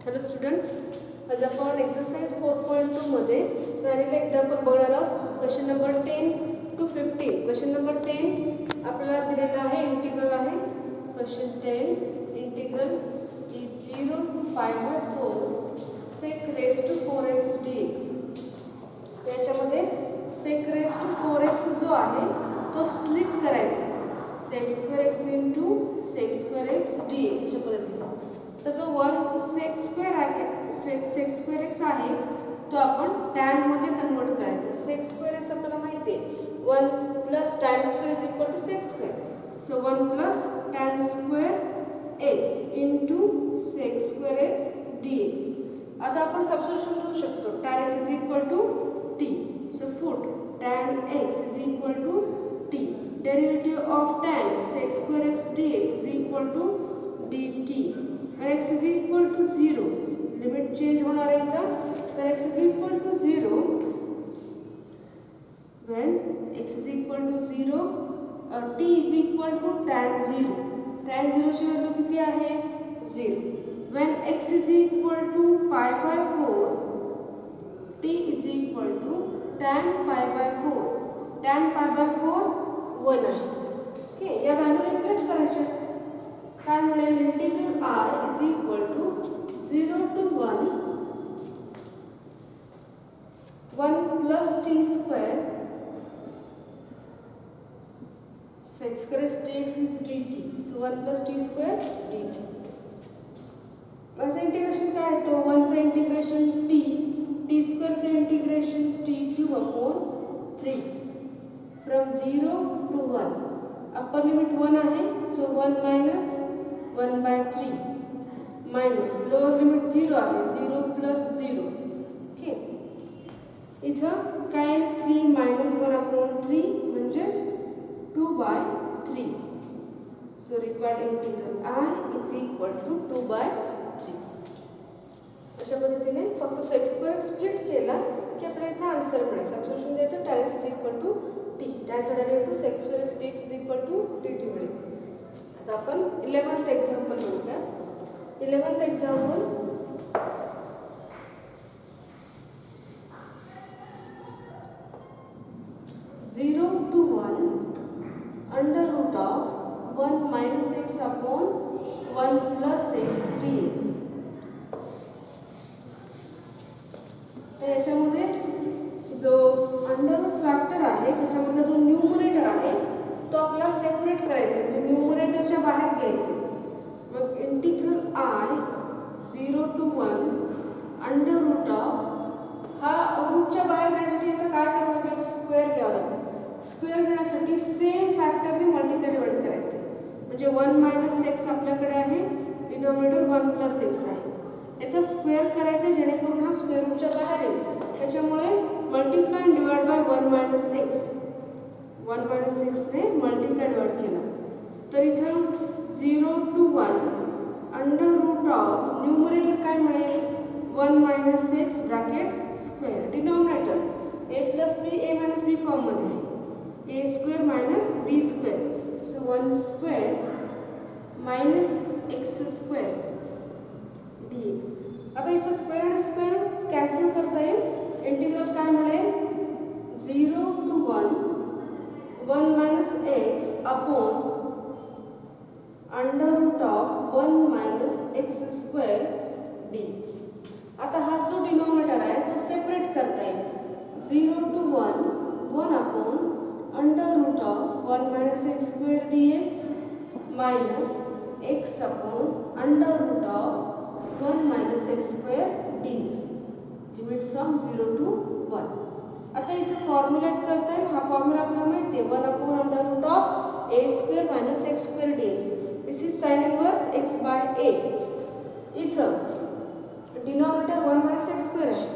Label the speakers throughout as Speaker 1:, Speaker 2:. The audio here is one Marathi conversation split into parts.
Speaker 1: हॅलो स्टुडंट्स, आज आपण एक्सरसाइज 4.2 मध्ये राहिलेले एक्झाम्पल बघणार आहोत. Question number 10 to 15. Question number 10 आपल्याला दिलेला आहे, इंटिग्रल आहे. Question 10 integral is 0 to 5/4 sec raised to 4x dx. त्याच्यामध्ये sec raised to 4x जो आहे तो स्प्लिट करायचा. sec square x into sec square x dx अशा पद्धतीने. तर जो 1 sec square x आहे तो आपण tan मध्ये कन्वर्ट करायचा. sec square x आपल्याला माहिती आहे 1 plus tan square is equal to sec square. So 1 plus tan square x into sec square x dx. आता आपण सबस्टिट्यूशन करू शकतो. tan x is equal to t. So put tan x is equal to t. Derivative of tan sec square x dx is equal to dt. When x is equal to 0, limit change होणार आहे इथं. When x is equal to 0, when x is equal to 0, t is equal to tan 0. tan 0 ची व्हॅल्यू किती आहे? 0. When x is equal to pi/4, t is equal to tan pi/4. tan pi/4 1 आहे. ओके, या व्हॅल्यू रिप्लेस करायच्या. काय मिळेल? Integral I is equal to 0 to 1 plus t square sec square x dx is dt. So 1 plus t square dt. वनचं इंटिग्रेशन काय आहे? तो 1 चं इंटिग्रेशन t square चं integration t cube upon 3 from 0 to 1. Upper limit 1 आहे, so 1 minus 1/3 minus lower limit 0 आहे, 0 plus 0. ओके, इथं काय 3 minus 1/3 म्हणजेच 2/3. So required integral I is equal to 2/3. अशा पद्धतीने फक्त sec square स्प्लिट केला की आपल्याला इथं आन्सर मिळेल. सबस्टिट्यूशन द्यायचं. tan x is equal to t. tanचा derivative sec square x dx is equal to dt मिळेल. आता आपण 11th एक्झाम्पल बघूया. 11th example (0 to 1 under root of 1 minus x upon 1 plus x dx. तर याच्यामध्ये जो अंडर रूट फॅक्टर आहे त्याच्यामधला जो न्यूमरेटर आहे तो आपल्याला सेपरेट करायचा आहे, म्हणजे न्यूमरेटरच्या बाहेर घ्यायचे. मग integral I 0 to 1 under root of, हा रूटच्या बाहेर घेण्यासाठी याचं काय करावं लागेल? स्क्वेअर घ्यावं लागेल. स्क्वेअर घेण्यासाठी सेम फॅक्टरने मल्टिप्लाय डिवाइड करायचे. म्हणजे 1 मायनस एक्स आपल्याकडे आहे, डिनॉमिनेटर 1 प्लस एक्स आहे. याचा स्क्वेअर करायचा जेणेकरून हा स्क्वेअर रूटच्या बाहेर येईल. त्याच्यामुळे multiply divide by 1 minus X, 1 minus एक्सने मल्टिप्लाय डिवाइड केला. तर इथं 0 to 1 under root of numerator काय मिळेल? 1 minus X bracket square. Denominator a plus B a minus B फॉर्ममध्ये आहे, a square minus B square. So 1 square minus x square dx. आता इथं स्क्वेअर आणि स्क्वेअर कॅन्सल करता येईल. इंटिग्रल काय मिळेल? 0 to 1 minus x upon under root of 1 minus x square dx. आता हा जो डिनॉमिनेटर आहे तो सेपरेट करता येईल. 0 to 1 upon under root of 1 minus x square dx minus x upon under root of 1 minus x square dx. Limit from 0 to 1. आता इथे फॉर्म्युलेट करता येईल. हा फॉर्म्युला आपल्याला माहिती आहे, 1 upon under root of a square minus x square dx. This is sine inverse x by a. इथं डिनॉमिनेटर 1 मायनस एक्स स्क्वेअर आहे,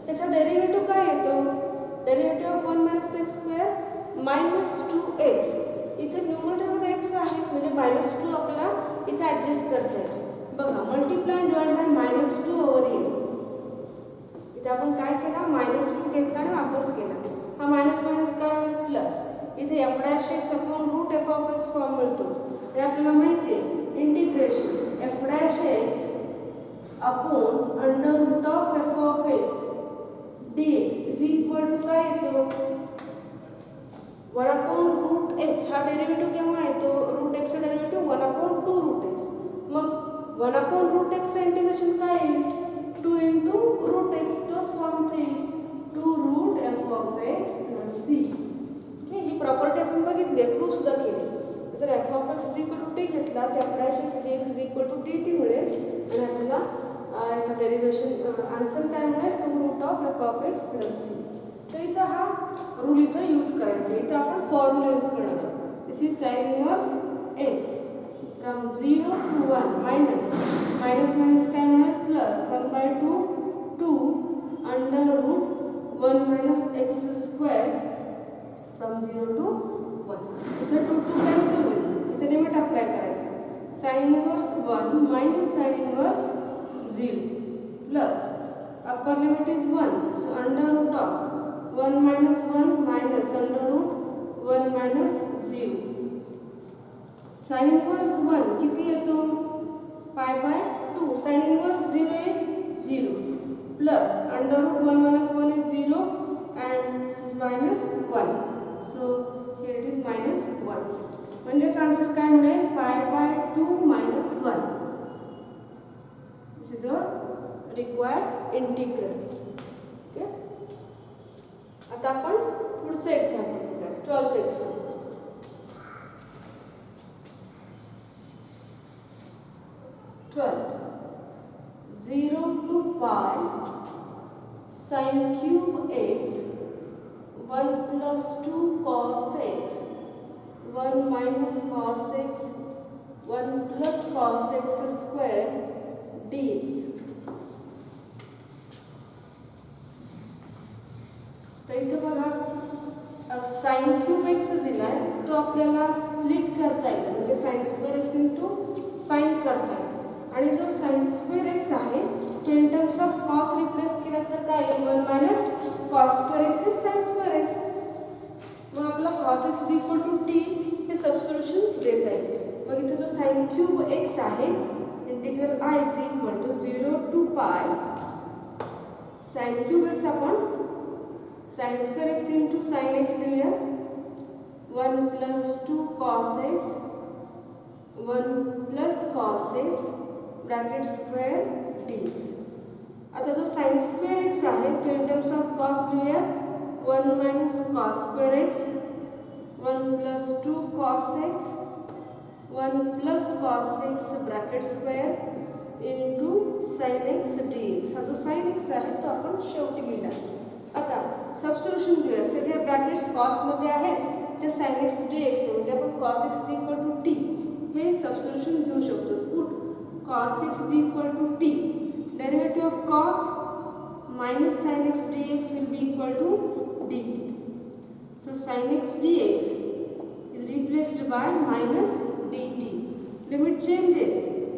Speaker 1: त्याचा डेरिव्हेटिव्ह काय येतो? Derivative of 1 minus x square minus 2x. इथे न्यूमरेटरमध्ये x आहे म्हणजे मायनस 2 आपल्याला इथे ॲडजस्ट करता येईल. बघा, multiply divide bye minus 2 over a. इथे आपण काय केला? मायनस 2 घेतला आणि वापस केला. हा मायनस मायनस काय होईल? प्लस. इथे f' upon root f of x form मिळतो. आणि आपल्याला माहिती आहे integration f' upon under root of f of x dx is equal to काय येतो 1 अपॉन रूट एक्स. हा डेरिव्हेटिव्ह केव्हा येतो रूट एक्सचा डेरिव्हेटिव्ह 1 अपॉन 2 रूट एक्स. मग 1 अपॉन रूट एक्सचं इंटिग्रेशन काय येईल 2 इंटू रूट एक्स तोच फॉर्म येईल 2 root f of x plus c. ही प्रॉपर्टी आपण बघितली प्रूव्ह सुद्धा केली. जर f of x is equal to t घेतला तर f dash x g x is equal to t t मिळेल आणि आपल्याला याचं डेरिव्हेशन आन्सर काय मिळेल 2 root of f of x plus c. तर इथं हा रूल इथं यूज करायचा. इथं आपण फॉर्म्युला यूज करणार आहोत. This is sine inverse X from 0 to 1 minus minus काय मिळेल plus 1/2 2 under root 1 minus x square from 0 to 1. इथं 2 2 कॅन्सल होईल. इथं लिमिट अप्लाय करायचं. Sine inverse 1 minus sine inverse 0 plus upper limit is 1 so under root of 1 minus 1 minus under root 1 minus 0. Sin inverse 1 किती येतो pi by 2. sin inverse 0 is 0 plus under root 1 minus 1 is 0 and this is minus 1. So here it is minus 1. म्हणजेच आन्सर काय मिळेल pi by 2 minus 1. This is our required integral. Okay. आता आपण पुढचं एक्झाम्पल बघूया 12th example. Twelfth 0 to pi sin cube x 1 plus 2 cos x 1 minus cos x 1 plus cos x square dx. तर इथं बघा साइन क्यूब एक्स दिलाय तो आपल्याला स्प्लिट करता येईल म्हणजे sine square x into sine करता येईल. आणि जो साइन स्क्वेअर एक्स आहे तो in terms of cos replace केला तर काय येईल 1 minus cos square x is sine square x. मग आपला cos x is equal to t हे सबस्टिट्यूशन देता येईल. मग इथे जो साइन क्यूब एक्स आहे integral I is equal to 0 to pi sine cube x आपण sin square x into sin x लिहूया 1 plus 2 cos x 1 plus cos x bracket square dx. आता जो sin square x आहे तो in terms of cos लिहूया 1 minus cos square x 1 plus 2 cos x 1 plus cos x bracket square into sin x dx. हा जो sin x आहे तो आपण शेवटी लिहिला. आता सबस्टिट्यूशन घेऊया. सगळे ब्रॅकेट्स कॉस मध्ये आहेत ते sin x dx म्हणजे आपण cos x is equal to t हे सबस्टिट्यूशन घेऊ शकतो. Put cos x is equal to t derivative of cos minus sin x dx will be equal to dt. So sin x dx is replaced by minus dt. Limit changes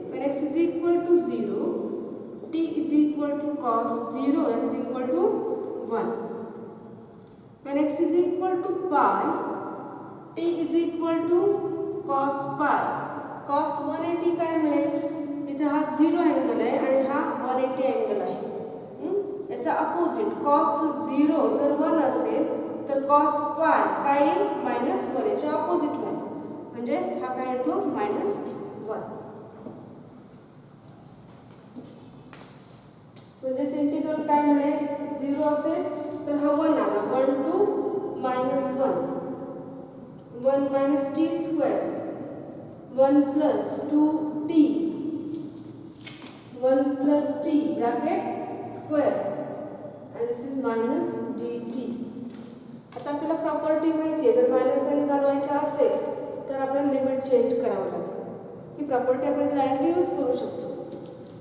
Speaker 1: when x is equal to 0 t is equal to cos 0 that is equal to 1. When x is equal to pi, t is equal to cos pi. Cos 180 काय मिळेल इथे हा 0 अँगल आहे आणि हा 180 अँगल आहे. याचा अपोजिट cos 0 जर 1 असेल तर cos pi काय येईल -1 याच्या अपोजिट व्हॅल्यू म्हणजे हा काय येतो -1. म्हणजेच इंटिग्रल काय मिळेल 0 असेल तर हा 1 आला 1 to -1 1 minus t square 1 plus 2t 1 plus t bracket square and this is minus dt. आता आपल्याला प्रॉपर्टी माहिती आहे जर मायनस साइन घालवायचा असेल तर आपल्याला लिमिट चेंज करावं लागेल. ही प्रॉपर्टी आपण डायरेक्टली यूज करू शकतो.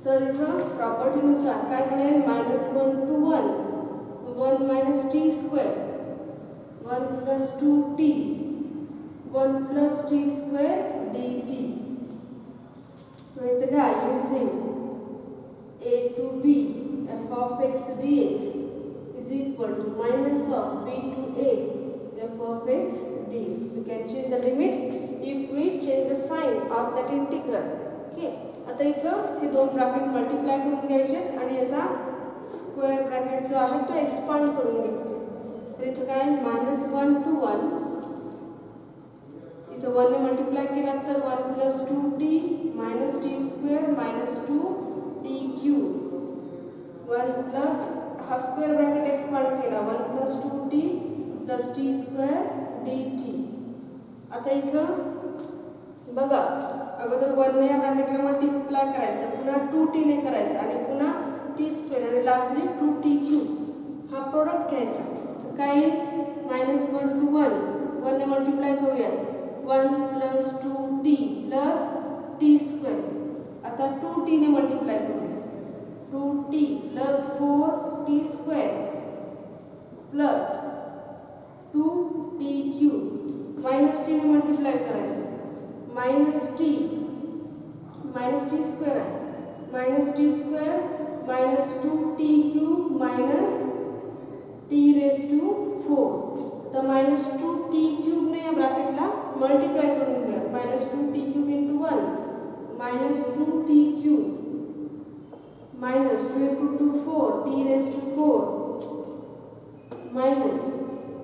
Speaker 1: तर इथं प्रॉपर्टीनुसार काय मिळेल -1 to 1 1 minus t square 1 plus 2t 1 plus t square dt. With that using a to b f of x dx is equal to minus of b to a f of x dx. We can change the limit if we change the sign of that integral. Okay. आता इथं हे दोन ब्रॅकेट मल्टिप्लाय करून घ्यायचे आणि याचा स्क्वेअर ब्रॅकेट जो आहे तो एक्सपांड करून घ्यायचे. तर इथं काय -1 to 1 इथं 1 ने मल्टिप्लाय केला तर 1 + 2t - t² - 2t³ 1 प्लस हा स्क्वेअर ब्रॅकेट एक्सपांड केला 1 + 2t + t² dt. आता इथं बघा अगोदर 1 ने या ब्रॅकेटला मल्टिप्लाय करायचं, पुन्हा 2t ने करायचं आणि पुन्हा t² आणि लास्टली 2t³ हा प्रोडक्ट घ्यायचा. तर काय -1 to 1 1 ने मल्टिप्लाय करूया 1 + 2t + t². आता 2t ने मल्टिप्लाय करूया 2t + 4t² + 2t³ -t ने मल्टिप्लाय करायचं -t आहे -t² -2t³ - t⁴. आता -2t³ ने या ब्रॅकेटला मल्टिप्लाय करून घेऊया -2t³ × 1 -2t³ -2 × 2 4 t⁴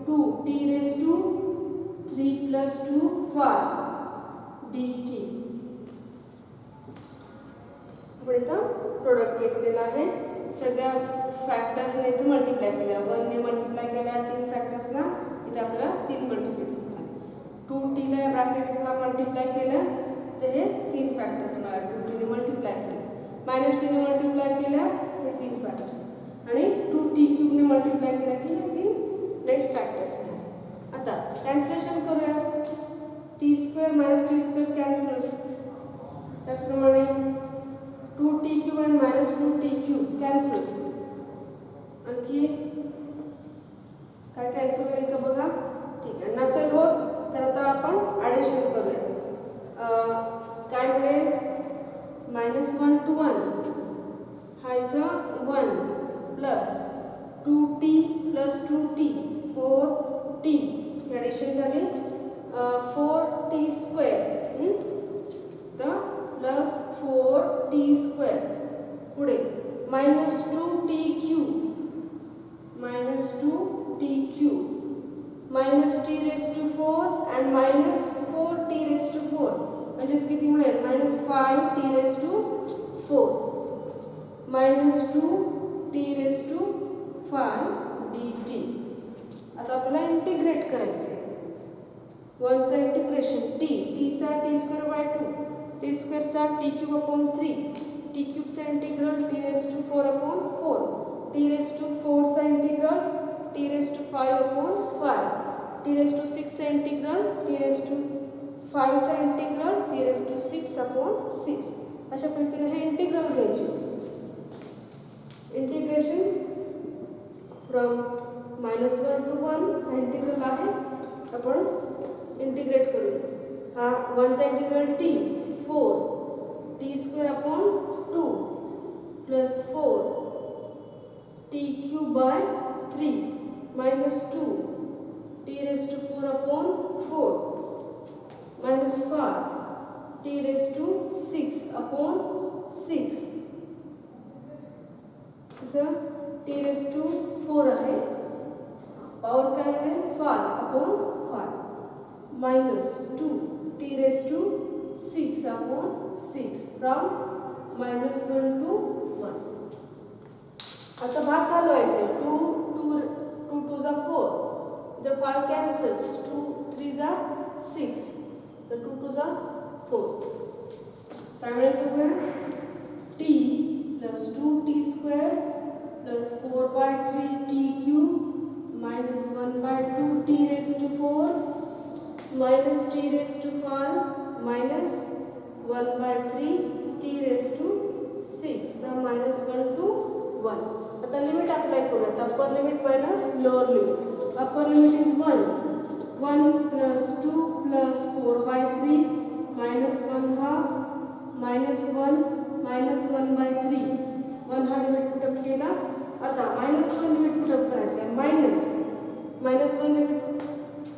Speaker 1: -2t⁵ + 2 5 dt. आपण इथं प्रोडक्ट घेतलेला आहे. सगळ्या फॅक्टर्सने इथं मल्टिप्लाय केल्या 1 ने मल्टिप्लाय केल्या 3 फॅक्टर्सना इथे आपल्याला 3 मल्टिप्लाय मिळाले. 2t ला या ब्रॅकेटला मल्टिप्लाय केलं तर हे 3 फॅक्टर्स मिळाले. 2t ने मल्टिप्लाय केलं -t ने मल्टिप्लाय केलं हे 3 फॅक्टर्स आणि 2t³ ने मल्टिप्लाय केलं की हे 3 नेक्स्ट फॅक्टर्स मिळाले. आता कॅन्सलेशन करूया t² - t² कॅन्सल्स. त्याचप्रमाणे 2t³ आणि -2t³ कॅन्सल्स. आणखी काय कॅन्सल होईल का बघा. ठीक आहे, नसेल होत तर आता आपण ॲडिशन करूया. काय मिळेल -1 to 1 हा इथं 1 + 2t + 2t 4t ॲडिशन झाली 4t² तर + 4t² पुढे -2t³ -2t³ -t⁴ and -4t⁴ म्हणजेच किती मिळेल -5t⁴ -2t⁵ dt. आता आपल्याला इंटिग्रेट करायचं आहे. 1 चा इंटिग्रेशन t चा t²/2 t² चा t³ चा इंटिग्रल t⁴/4 t⁴ चा इंटिग्रल t⁵/5 t⁵ चा इंटिग्रल t⁵ चा इंटिग्रल t⁶/6. अशा पद्धतीने हे इंटिग्रल घ्यायचे. इंटिग्रेशन फ्रॉम -1 to 1 हा इंटिग्रल आहे. आपण इंटिग्रेट करूया. हा 1 चा integral t 4 t²/2 + 4 t³/3 -2 t⁴/4 -5 t⁶/6 इथं t⁴ आहे. पॉवर काय मिळेल 5/5 -2 t⁶/6 फ्रॉम -1 to 1. आता भाग घालवायचे 2 2 * 4 इथं 5 कॅन्सल्स 2 3 * 6 तर 2 2 * 4 त्यामुळे बघूया t + 2t² + 4/3t³ -1/2 t⁴ -t⁵ -1/3 t⁶ from -1 to 1. आता लिमिट अप्लाय करूया. Upper limit minus lower limit. Upper limit is 1 + 2 + 4/3 -1/2 -1 -1/3 1 हा लिमिट पुटअप केला. आता -1 लिमिट पुटअप करायचं आहे. -1 लिमिट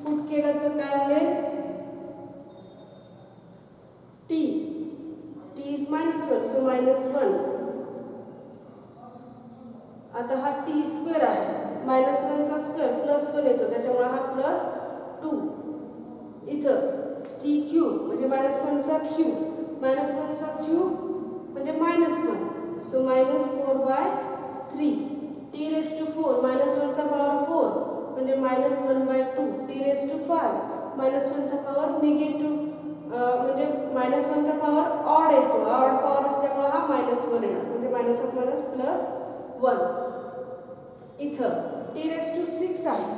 Speaker 1: पुट केला तर काय मिळेल t इज इज -1 सो -1. आता हा टी स्क्वेअर आहे, -1चा स्क्वेअर +1 येतो त्याच्यामुळे हा +2. इथं टी क्यूब म्हणजे -1चा क्यूब, -1चा क्यूब म्हणजे -1 सो -4/3. t⁴ -1चा पॉवर 4 म्हणजे -1/2. t⁵ -1चा पॉवर निगेटिव्ह म्हणजे -1चा पॉवर ऑड येतो, ऑड पॉवर असल्यामुळे हा -1 येणार म्हणजे -1 इथं t⁶ आहे,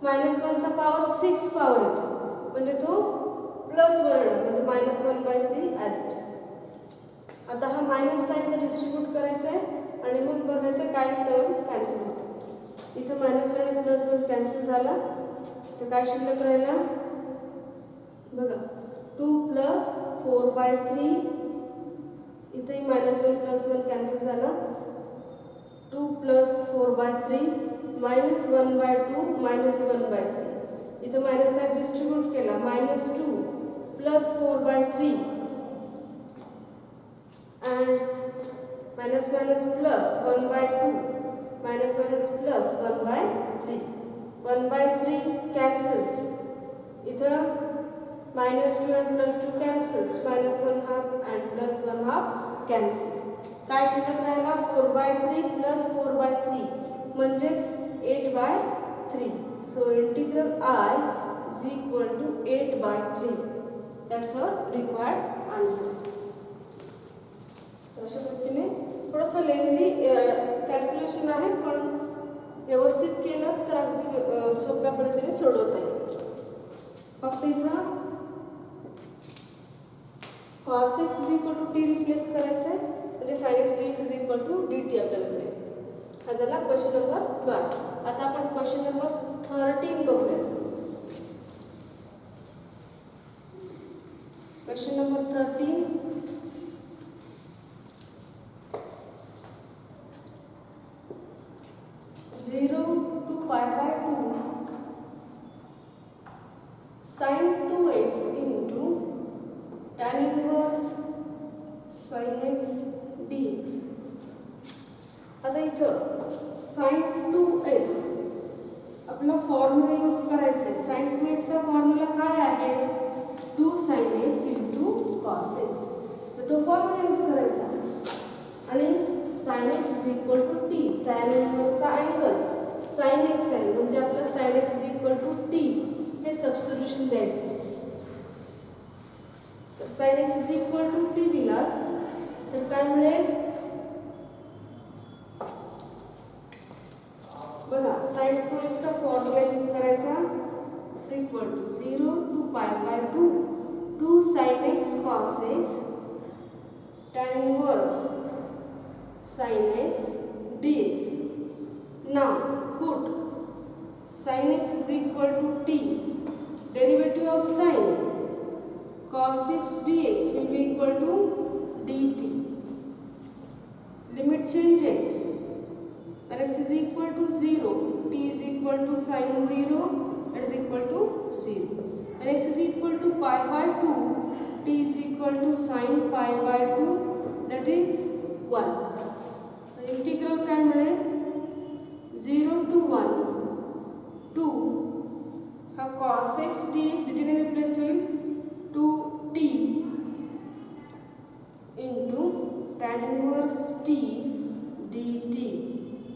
Speaker 1: -1चा पॉवर 6 पॉवर येतो म्हणजे तो +1 येणार म्हणजे -1/3 ॲज इट इज. आता हा मायनस साइन इथं डिस्ट्रीब्यूट करायचा आहे आणि मग बघायचं काय टर्म कॅन्सल होतं. इथं -1 आणि +1 कॅन्सल झाला तर काय शिल्लक राहिला बघा, 2 + 4/3. इथंही -1 +1 कॅन्सल झाला, 2 + 4/3 -1/2 -1/3. इथं मायनस साइन डिस्ट्रीब्यूट केला, -2 + 4/3 and minus minus plus 1/2 minus minus plus 1/3. 1/3 cancels. इधर -2 and +2 cancels. -1/2 and +1/2 cancels. काय शिल्लक राहिला 4/3 + 4/3 म्हणजेच 8/3. So integral I is equal to 8/3. That's our required answer. अशा पद्धतीने थोडंसं लेंदी कॅल्क्युलेशन आहे पण व्यवस्थित केलं तर अगदी सोप्या पद्धतीने सोडवता येईल. फक्त इथं cos x = t रिप्लेस करायचं आहे म्हणजे sin x dx = dt आपल्याला मिळेल. हा झाला क्वेश्चन नंबर 12. आता आपण क्वेश्चन नंबर 13 बघूया. Question number 13 0 to π/2 sin 2x into tan inverse sin x dx. आता इथं sin 2x आपला फॉर्म्युला यूज करायचा आहे. sin 2x चा फॉर्म्युला काय आहे 2 sin x into cos x. तर तो फॉर्म्युला यूज करायचा आणि sin x = t tan इनवर्सचा अँगल sin x आहे म्हणजे आपला sin x = t हे सबस्टिट्यूशन द्यायचं. तर sin x = t दिला तर काय मिळेल बघा sin 2x चा फॉर्म्युला यूज करायचा = 0 to π/2 2 sin x cos x tan inverse sin x dx. Now put sin x = t, derivative of sin cos x dx will be equal to dt. Limit changes when x is equal to 0, t is equal to sin 0, that is equal to 0. When x is equal to π/2, t is equal to sin π/2, that is 1. Integral काय मिळेल 0 to 1 2 हा cos x dx dt ने रिप्लेस होईल 2t into tan inverse t dt.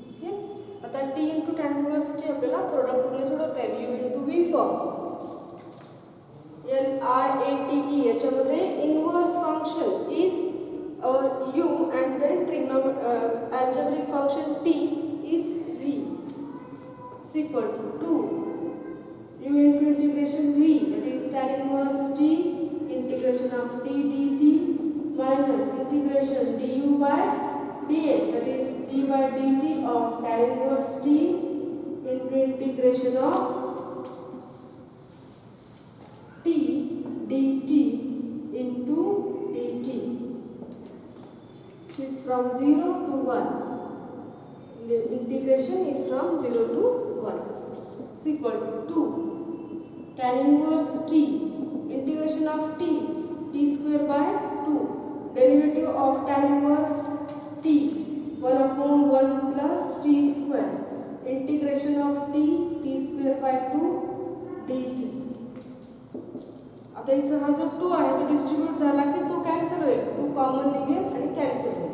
Speaker 1: Okay, आता t into tan inverse t आपल्याला प्रोडक्ट रूलने सोडवता येईल. u into v form LIATE याच्यामध्ये inverse function is u and then algebraic function t is v is equal to 2 u into integration v, that is tan inverse t integration of t dt minus integration du by dx, that is d by dt of tan inverse t into integration of t dt into dt. Is from 0 to 1. The integration is from 0 to 1. Is equal to 2 tan inverse t integration of t square by 2 derivative आता इथं हा जो 2 आहे तो डिस्ट्रीब्यूट झाला की 2 कॅन्सल होईल, 2 कॉमन निघेल आणि कॅन्सल होईल.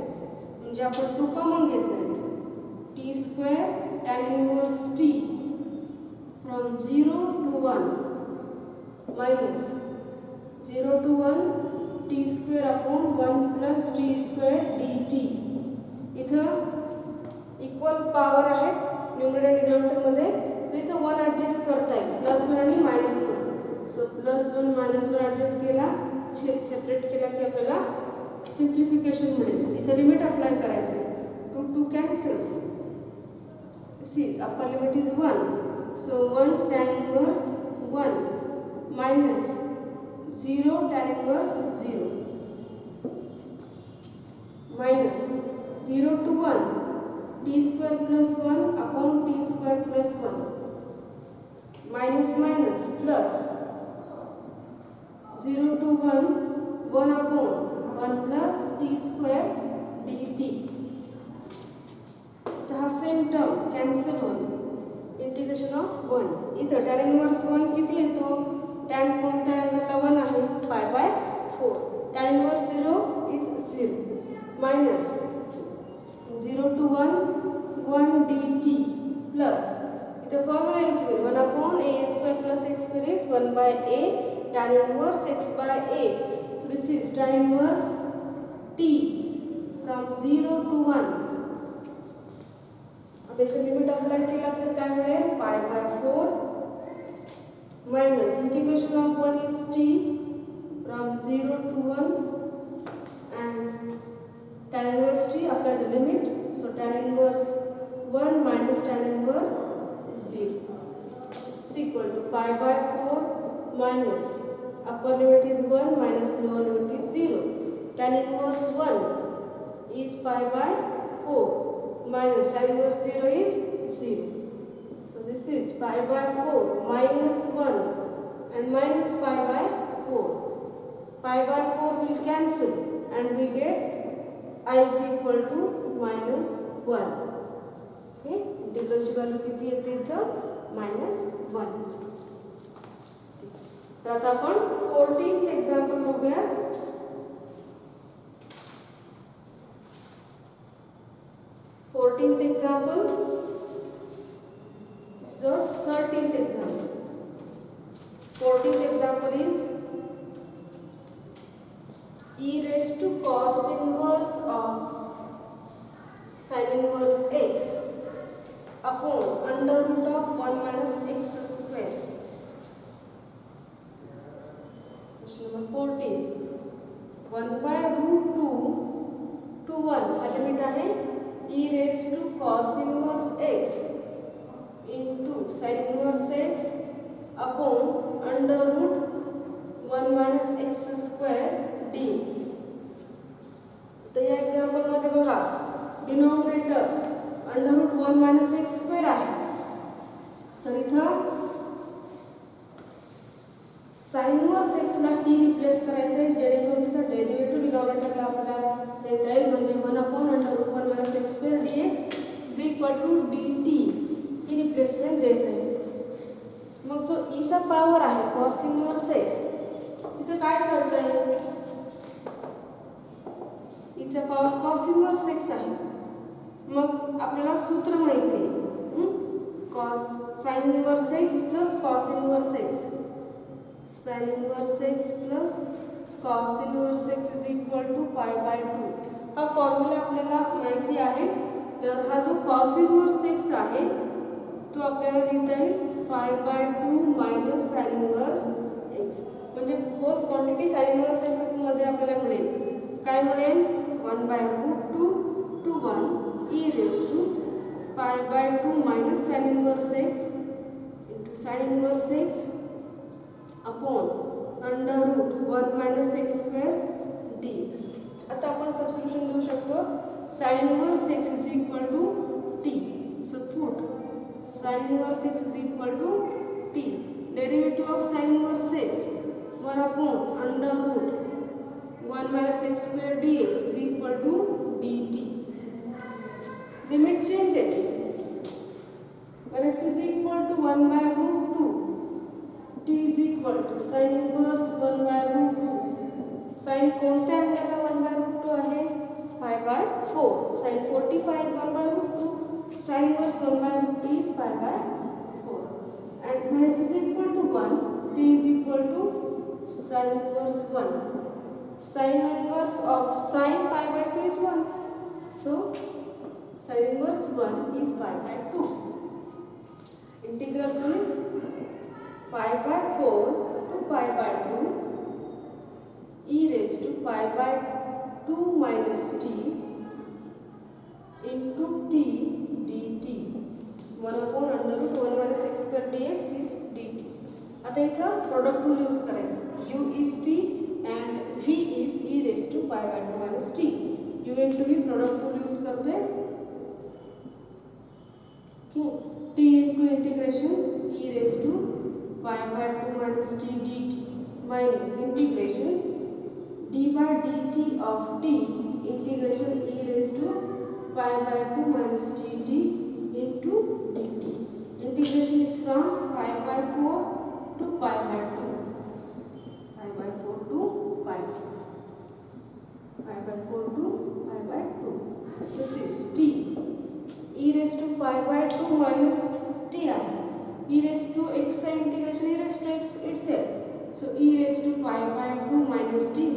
Speaker 1: म्हणजे आपण 2 कॉमन घेतला इथे. T square tan inverse T from 0 to 1 minus 0 to 1 T square upon 1 plus T square D T. इथं इक्वल पॉवर आहेत न्यूमरेटर आणि डिनॉमिनेटरमध्ये, तर इथं 1 ॲडजस्ट करता येईल, +1 आणि -1. सो +1 -1 ॲडजस्ट केला, सेपरेट केला की आपल्याला सिम्प्लिफिकेशन मिळेल. इथं लिमिट अप्लाय करायचं आहे. 2 cancels. This is upper limit is 1. So 1 tan inverse 1 minus 0 tan inverse 0 minus 0 to 1 T square plus 1 upon T square plus 1 minus minus plus 0 to 1 1 upon 1 plus T square D T. तर हा सेम टर्म कॅन्सल होईल. Integration of 1. इथं tan इनवर्स 1 किती येतो? tan कोणत्या अँगलला 1 आहे? π/4. tan inverse 0 is 0 minus 0 to 1 dt plus इथं फॉर्म्युला यूज होईल 1 upon a² plus x square is 1/a tan inverse x/a. So this is tan inverse t from 0 to 1. आता इथे लिमिट अप्लाय केला तर काय मिळेल? π/4 minus integration of 1 is t from 0 to 1 and tan inverse t apply the limit. So tan inverse 1 minus tan inverse 0 is equal to π/4 minus upper limit is 1 minus lower limit is 0. Tan inverse 1 is π/4 minus tan inverse 0 is 0. So this is π/4 minus 1 and minus π/4. Π/4 will cancel and we get I is equal to -1. Okay, इंटिग्रलची व्हॅल्यू किती येते इथं? -1. तर आता आपण 14th एक्झाम्पल बघूया. 14th example is the 13th example. 14th example is e raised to cos inverse of sin inverse x upon under root of 1 minus x square. Question number 14. 1 by root 2 to 1 हा लिमिट आहे e raised to cos inverse x into sin inverse x upon under root 1 minus x square dx. तर या एक्झाम्पल मध्ये बघा denominator under root 1 minus x square आहे. तर इथं साइन इनवर्स एक्स ला टी रिप्लेस करायचं आहे जेणेकरून तिथं डेरिव्हेटिव्ह डिनॉमिनेटरला आपल्याला देता येईल म्हणजे 1 upon under root 1 minus x square dx is equal to dt ही रिप्लेसमेंट देत आहे. मग जो e चा पॉवर आहे cos इनवर्स x इथं काय करता येईल? e चा पॉवर cos इनवर्स x आहे. मग आपल्याला सूत्र माहिती आहे cos sin inverse x plus cos inverse x sin inverse x plus cos inverse x is equal to π/2. हा फॉर्म्युला आपल्याला माहिती आहे. तर हा जो cos इनवर्स x आहे तो आपल्याला लिहिता येईल π/2 मायनस sin इनवर्स x म्हणजे whole quantity sin inverse x मध्ये आपल्याला मिळेल. काय मिळेल? 1 by root 2 to 1 e raised to π/2 minus sin inverse x into sin inverse x upon under root 1 minus x square dx. आता आपण सबस्टिट्यूशन देऊ शकतो. sin inverse x is equal to t. So put sin inverse x is equal to t. Derivative of sin inverse x 1 upon under root 1 minus x square dx is equal to dt. Limit changes. When x is equal to 1 by root 2 t is equal to sine inverse 1/√2. Sine कोणत्या अँगलला 1/√2 आहे? Pi by 4. Sine 45 is 1/√2. Sine inverse 1/√2 is pi by 4. And when s is equal to 1, t is equal to sin inverse 1. Sin inverse of sin pi by 2 is 1. So sin inverse 1 is pi by 2. Integral is pi by 4 to pi by 2 e raised to pi by 2 minus t into t dt. 1 upon under root 1 minus x square dx is dt. आता इथं प्रोडक्ट रूल यूज करायचं. u is t and v is e raised to pi by 2 minus t. u into v product rule use करतोय. Okay, t into integration e raised to pi by 2 minus t dt minus integration d by dt of t integration e raised to pi by 2 minus t d into dt. Integration is from pi by 4 to pi by 2. Pi by 4 to pi. Pi by 4 to pi by 2. This is t. E raised to pi by 2 minus t आहे. E raised to x चा integration e raised to x itself. So e raised to pi by 2 minus t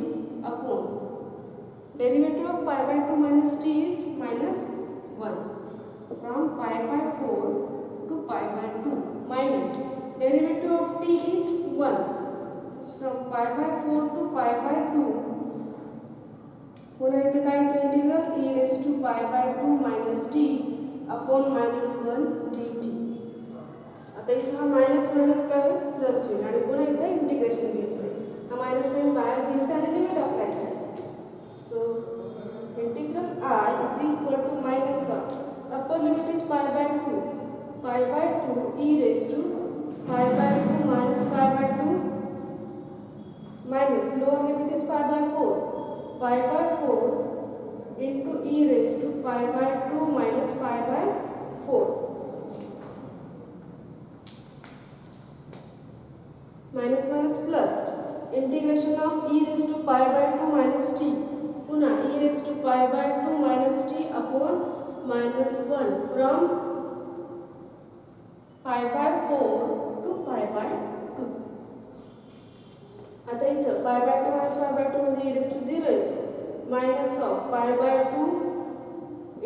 Speaker 1: upon derivative of pi by 2 minus t is minus 1. From pi by 4 to pi by 2 minus derivative of t is 1. This is from pi by 4 to pi by 2. पुन्हा इथे काय येतं integral e raised to pi by 2 minus t upon minus 1 dt. आता इथे हा मायनस मायनस काय प्लस होईल आणि पुन्हा इथे इंटिग्रेशन घ्यायचं. हा मायनस साइन बाहेर घ्यायचा आणि लिमिट अप्लाय करायचं. So integral I is equal to minus of upper limit is pi by 2. Pi by 2 e raised to pi by 2 minus pi by 2 minus lower limit is pi by 4. Pi by 4 into e raised to pi by 2 minus pi by 4. Minus minus plus integration of e raised to pi by 2 minus t. पुन्हा e raised to pi by 2 minus t upon minus 1 from pi by 4 to pi by 2. आता इथं pi by 2 minus pi by 2 म्हणजे e raised to 0 येतो. Minus of pi by 2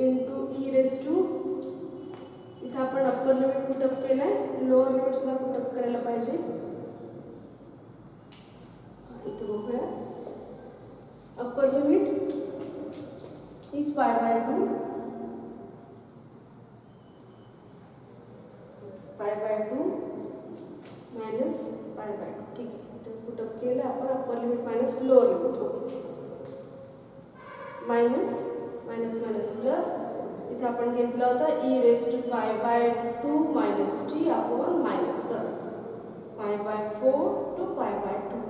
Speaker 1: into e raised to इथं आपण अप्पर लिमिट पुटअप केलाय, लोअर लिमिट सुद्धा पुटअप करायला पाहिजे. इथं बघूया upper limit is pi by 2 pi by 2 minus pi by 2. ठीक आहे, तर पुटअप केलं आपण upper limit minus lower limit. Okay, minus minus minus plus इथे आपण घेतला होता e raised to pi by 2 minus t upon minus 1 pi by 4 to pi by 2.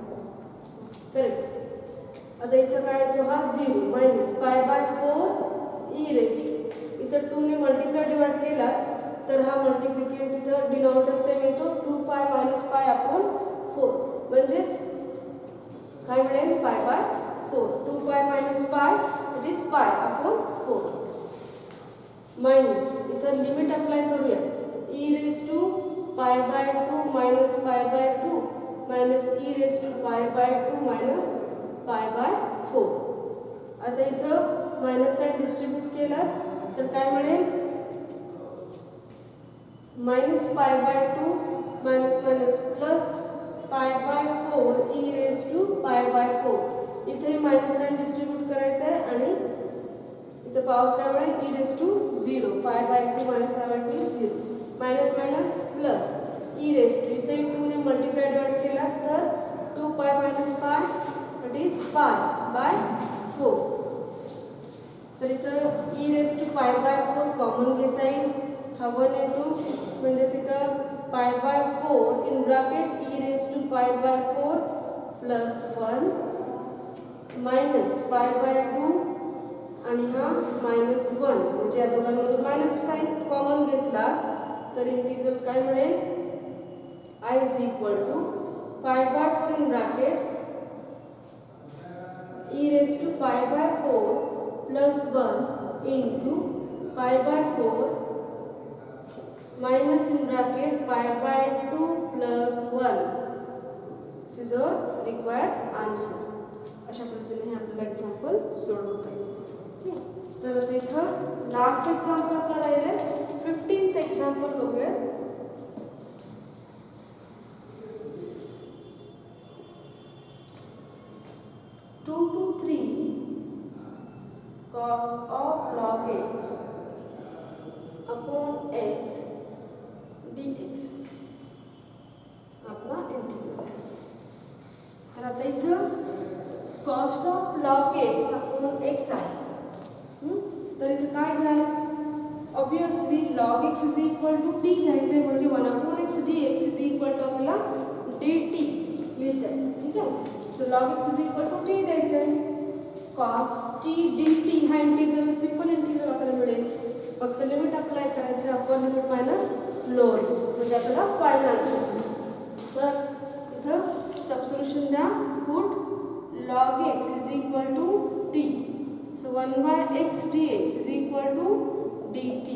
Speaker 1: Correct. आता इथं काय येतो हा 0 minus pi by 4 e raised to इथं 2 ने मल्टिप्लाय डिवाइड केला तर हा मल्टिप्लिकेंट इथं डिनॉमिनेटर सेम येतो 2 pi minus pi upon 4 म्हणजेच काय मिळेल pi by 4. 2 pi minus pi it is pi upon 4 minus इथं लिमिट अप्लाय करूया. e raised to pi by 2 minus pi by 2 minus e raised to pi by 2 minus pi by 4. आता इथं मायनस साइन डिस्ट्रीब्यूट केला तर काय मिळेल minus pi by 2 minus minus plus pi by 4 e raised to pi by 4. इथे मायनस साइन डिस्ट्रीब्यूट करायचं आहे आणि इथं पॉवर काय मिळेल e raised to 0 pi by 2 minus pi by 2 is 0 minus minus plus e raised to इथे 2 ने मल्टिप्लाय डिवाइड केला तर 2 pi minus pi it is pi by 4. तर इथं e raised to pi by 4 common घेता येईल. हा 1 येतो म्हणजेच इथं pi by 4 in bracket e raised to pi by 4 plus 1 minus pi by 2 आणि हा minus 1 म्हणजे या दोघांमधून मायनस साइन कॉमन घेतला तर इंटिग्रल काय मिळेल I is equal to पाय by 4 in bracket e raised to pi by 4 plus 1 into pi by 4 minus in bracket pi by 2 plus 1. This is our required answer. अशा पद्धतीने हे आपल्याला एक्झाम्पल सोडवता येईल. ठीक आहे, तर आता इथं लास्ट एक्झाम्पल आपल्याला राहिले 15th एक्झाम्पल बघूया. Cos of log x upon x dx आपला इंटिग्रल आहे. तर आता इथं cos of log x upon x आहे. तर इथं काय घ्याल, obviously log x is equal to t घ्यायचं आहे, म्हणजे 1 upon x dx is equal to आपल्याला dt लिहिता आहे. ठीक आहे, so log x is equal to t द्यायचं आहे. cos t dt हा इंटिग्रल सिंपल इंटिग्रल आपल्याला मिळेल. फक्त लिमिट अप्लाय करायचं आहे, upper limit minus lower limit, म्हणजे आपल्याला फायनल आन्सर. तर इथं सबस्टिट्यूशन द्या, put log x is equal to t, so 1 by x dx is equal to dt.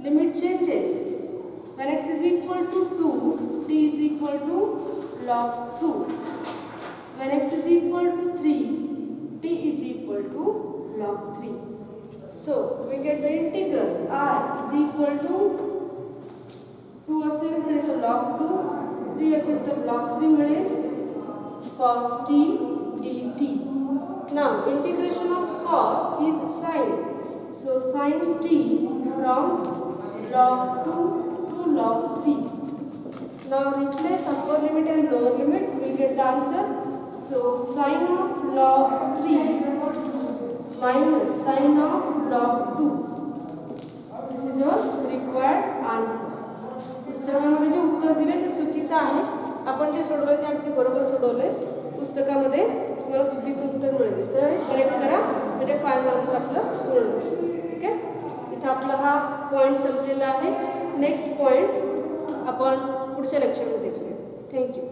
Speaker 1: Limit changes, when x is equal to 2 t is equal to log 2, when x is equal to 3 t is equal to log 3. So we get the integral I is equal to 2 असेल तर इथं log 2, 3 असेल तर log 3 मिळेल, cos t dt. Now integration of cos is sin, so sin t from log 2 to log 3. Now replace upper limit and lower limit, we get the answer. So sin of log 3 minus sin of log 2. This is your required answer. पुस्तकामध्ये जे उत्तर दिले ते चुकीचं आहे. आपण जे सोडवले ते अगदी बरोबर सोडवले. पुस्तकामध्ये तुम्हाला चुकीचं उत्तर मिळेल, तर करेक्ट करा, म्हणजे फायनल आन्सर आपलं पूर्ण होईल. ठीक आहे, इथं आपला हा पॉईंट संपलेला आहे. नेक्स्ट पॉईंट आपण पुढच्या लेक्चरमध्ये घेऊया. थँक्यू.